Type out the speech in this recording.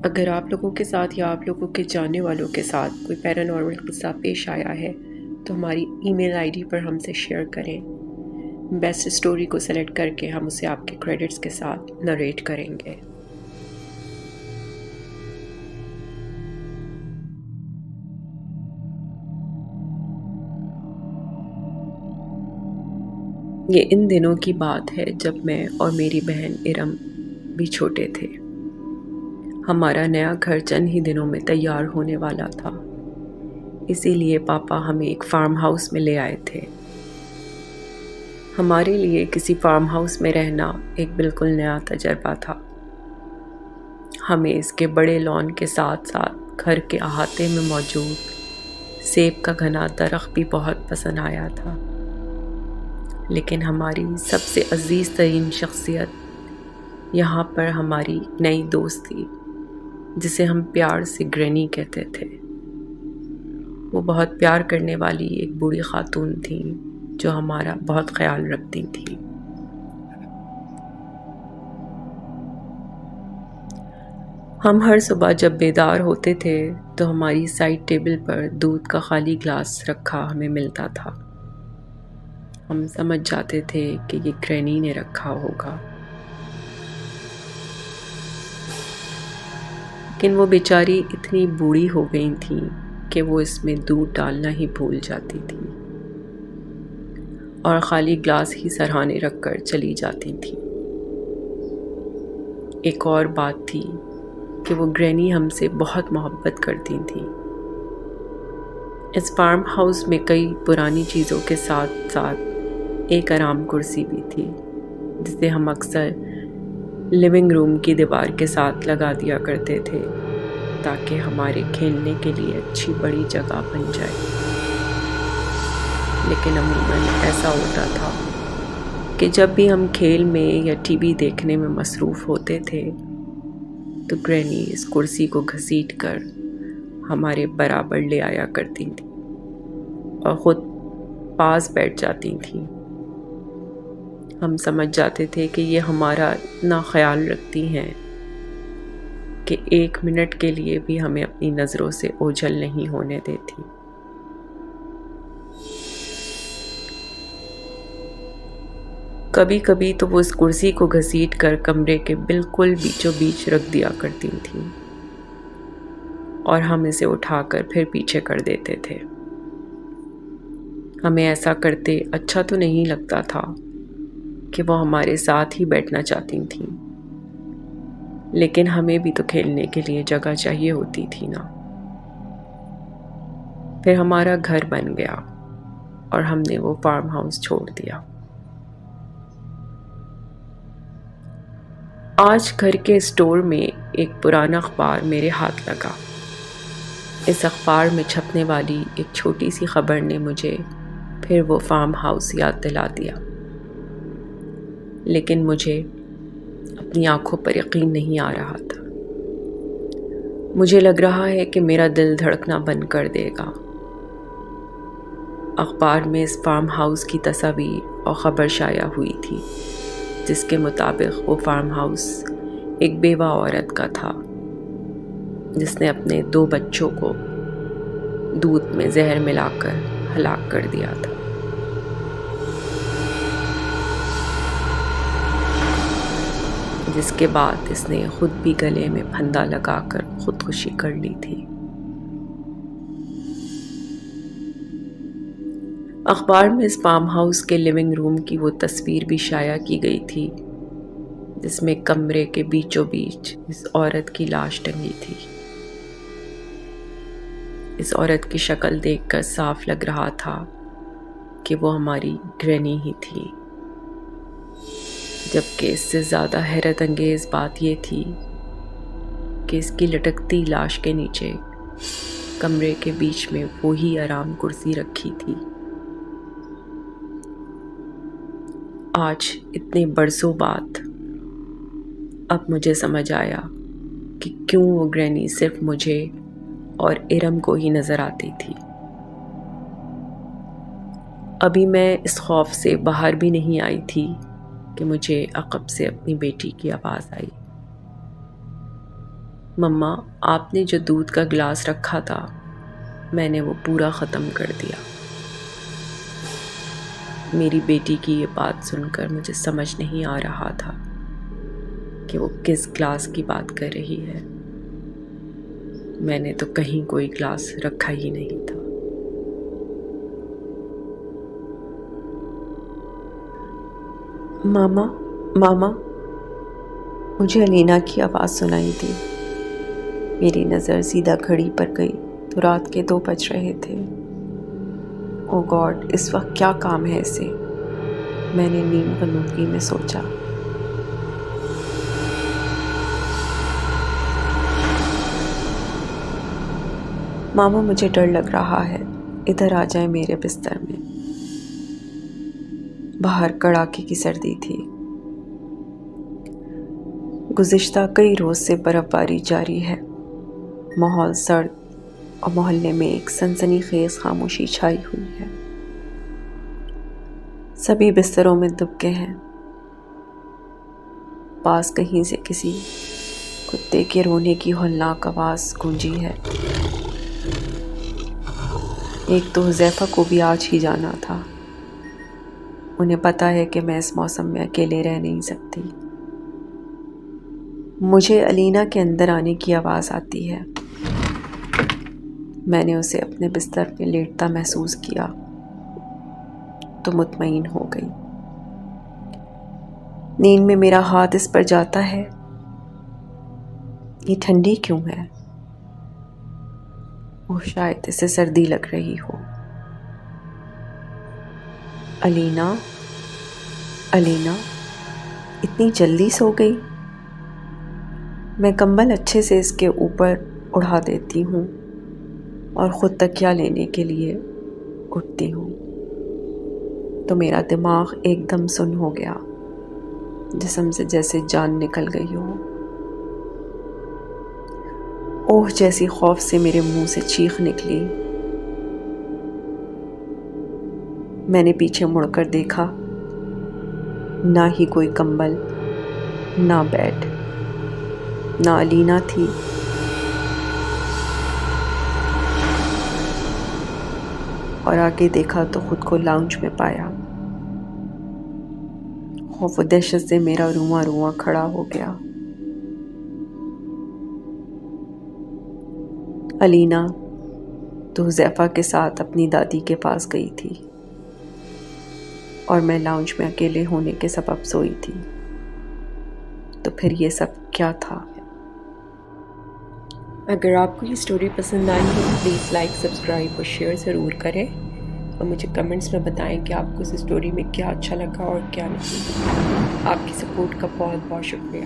اگر آپ لوگوں کے ساتھ یا آپ لوگوں کے جاننے والوں کے ساتھ کوئی پیرانارمل قصہ پیش آیا ہے تو ہماری ای میل آئی ڈی پر ہم سے شیئر کریں۔ بیسٹ اسٹوری کو سلیکٹ کر کے ہم اسے آپ کے کریڈٹس کے ساتھ نریٹ کریں گے۔ یہ ان دنوں کی بات ہے جب میں اور میری بہن ارم بھی چھوٹے تھے۔ ہمارا نیا گھر چند ہی دنوں میں تیار ہونے والا تھا، اسی لیے پاپا ہمیں ایک فارم ہاؤس میں لے آئے تھے۔ ہمارے لیے کسی فارم ہاؤس میں رہنا ایک بالکل نیا تجربہ تھا۔ ہمیں اس کے بڑے لان کے ساتھ ساتھ گھر کے احاطے میں موجود سیب کا گھنا درخت بھی بہت پسند آیا تھا، لیکن ہماری سب سے عزیز ترین شخصیت یہاں پر ہماری نئی دوست تھی، جسے ہم پیار سے گرینی کہتے تھے۔ وہ بہت پیار کرنے والی ایک بوڑھی خاتون تھی جو ہمارا بہت خیال رکھتی تھی۔ ہم ہر صبح جب بیدار ہوتے تھے تو ہماری سائڈ ٹیبل پر دودھ کا خالی گلاس رکھا ہمیں ملتا تھا۔ ہم سمجھ جاتے تھے کہ یہ گرینی نے رکھا ہوگا، لیکن وہ بیچاری اتنی بوڑھی ہو گئی تھی کہ وہ اس میں دودھ ڈالنا ہی بھول جاتی تھی اور خالی گلاس ہی سرہانے رکھ کر چلی جاتی تھی۔ ایک اور بات تھی کہ وہ گرینی ہم سے بہت محبت کرتی تھی۔ اس فارم ہاؤس میں کئی پرانی چیزوں کے ساتھ ساتھ ایک آرام کرسی بھی تھی، جسے ہم اکثر لیونگ روم کی دیوار کے ساتھ لگا دیا کرتے تھے تاکہ ہمارے کھیلنے کے لیے اچھی بڑی جگہ بن جائے۔ لیکن عموماً ایسا ہوتا تھا کہ جب بھی ہم کھیل میں یا ٹی وی دیکھنے میں مصروف ہوتے تھے تو گرینی اس کرسی کو گھسیٹ کر ہمارے برابر لے آیا کرتی تھی اور خود پاس بیٹھ جاتی تھیں۔ ہم سمجھ جاتے تھے کہ یہ ہمارا اتنا خیال رکھتی ہیں کہ ایک منٹ کے لیے بھی ہمیں اپنی نظروں سے اوجھل نہیں ہونے دیتی۔ کبھی کبھی تو وہ اس کرسی کو گھسیٹ کر کمرے کے بالکل بیچوں بیچ رکھ دیا کرتی تھیں اور ہم اسے اٹھا کر پھر پیچھے کر دیتے تھے۔ ہمیں ایسا کرتے اچھا تو نہیں لگتا تھا کہ وہ ہمارے ساتھ ہی بیٹھنا چاہتی تھیں، لیکن ہمیں بھی تو کھیلنے کے لیے جگہ چاہیے ہوتی تھی نا۔ پھر ہمارا گھر بن گیا اور ہم نے وہ فارم ہاؤس چھوڑ دیا۔ آج گھر کے اسٹور میں ایک پرانا اخبار میرے ہاتھ لگا۔ اس اخبار میں چھپنے والی ایک چھوٹی سی خبر نے مجھے پھر وہ فارم ہاؤس یاد دلا دیا، لیکن مجھے اپنی آنکھوں پر یقین نہیں آ رہا تھا۔ مجھے لگ رہا ہے کہ میرا دل دھڑکنا بند کر دے گا۔ اخبار میں اس فارم ہاؤس کی تصاویر اور خبر شائع ہوئی تھی، جس کے مطابق وہ فارم ہاؤس ایک بیوہ عورت کا تھا جس نے اپنے 2 بچوں کو دودھ میں زہر ملا کر ہلاک کر دیا تھا۔ جس کے بعد اس نے خود بھی گلے میں پھندا لگا کر خودکشی کر لی تھی۔ اخبار میں اس فارم ہاؤس کے لیونگ روم کی وہ تصویر بھی شائع کی گئی تھی جس میں کمرے کے بیچوں بیچ اس عورت کی لاش ٹنگی تھی۔ اس عورت کی شکل دیکھ کر صاف لگ رہا تھا کہ وہ ہماری گرینی ہی تھی، جبکہ اس سے زیادہ حیرت انگیز بات یہ تھی کہ اس کی لٹکتی لاش کے نیچے کمرے کے بیچ میں وہی آرام کرسی رکھی تھی۔ آج اتنے برسوں بعد اب مجھے سمجھ آیا کہ کیوں وہ گرینی صرف مجھے اور ارم کو ہی نظر آتی تھی۔ ابھی میں اس خوف سے باہر بھی نہیں آئی تھی کہ مجھے عقب سے اپنی بیٹی کی آواز آئی۔ مما آپ نے جو دودھ کا گلاس رکھا تھا میں نے وہ پورا ختم کر دیا۔ میری بیٹی کی یہ بات سن کر مجھے سمجھ نہیں آ رہا تھا کہ وہ کس گلاس کی بات کر رہی ہے۔ میں نے تو کہیں کوئی گلاس رکھا ہی نہیں تھا۔ ماما ماما، مجھے علینا کی آواز سنائی دی۔ میری نظر سیدھا گھڑی پر گئی تو رات کے 2 بج رہے تھے۔ او گاڈ، اس وقت کیا کام ہے اسے؟ میں نے نیم غنودگی میں سوچا۔ ماما مجھے ڈر لگ رہا ہے، ادھر آ جائیں میرے بستر میں۔ باہر کڑاکے کی سردی تھی۔ گزشتہ کئی روز سے برف باری جاری ہے۔ ماحول سرد اور محلے میں ایک سنسنی خیز خاموشی چھائی ہوئی ہے۔ سبھی بستروں میں دبکے ہیں۔ پاس کہیں سے کسی کتے کے رونے کی ہولناک آواز گونجی ہے۔ ایک تو حذیفہ کو بھی آج ہی جانا تھا۔ انہیں پتا ہے کہ میں اس موسم میں اکیلے رہ نہیں سکتی۔ مجھے علینا کے اندر آنے کی آواز آتی ہے۔ میں نے اسے اپنے بستر میں لیٹتا محسوس کیا تو مطمئن ہو گئی۔ نیند میں میرا ہاتھ اس پر جاتا ہے۔ یہ ٹھنڈی کیوں ہے؟ وہ شاید اسے سردی لگ رہی ہو۔ علینا، علینا، اتنی جلدی سو گئی؟ میں کمبل اچھے سے اس کے اوپر اڑا دیتی ہوں اور خود تکیہ لینے کے لیے اٹھتی ہوں تو میرا دماغ ایک دم سن ہو گیا، جسم سے جیسے جان نکل گئی ہو۔ اوہ جیسی خوف سے میرے منہ سے چیخ نکلی۔ میں نے پیچھے مڑ کر دیکھا، نہ ہی کوئی کمبل، نہ بیڈ، نہ علینا تھی۔ اور آگے دیکھا تو خود کو لاؤنج میں پایا۔ خوف و دہشت سے میرا رواں رواں کھڑا ہو گیا۔ علینا تو حذیفہ کے ساتھ اپنی دادی کے پاس گئی تھی اور میں لاؤنج میں اکیلے ہونے کے سبب سوئی تھی۔ تو پھر یہ سب کیا تھا؟ اگر آپ کو یہ سٹوری پسند آئی ہے پلیز لائک، سبسکرائب اور شیئر ضرور کریں، اور مجھے کمنٹس میں بتائیں کہ آپ کو اس سٹوری میں کیا اچھا لگا اور کیا نہیں۔ آپ کی سپورٹ کا بہت بہت شکریہ۔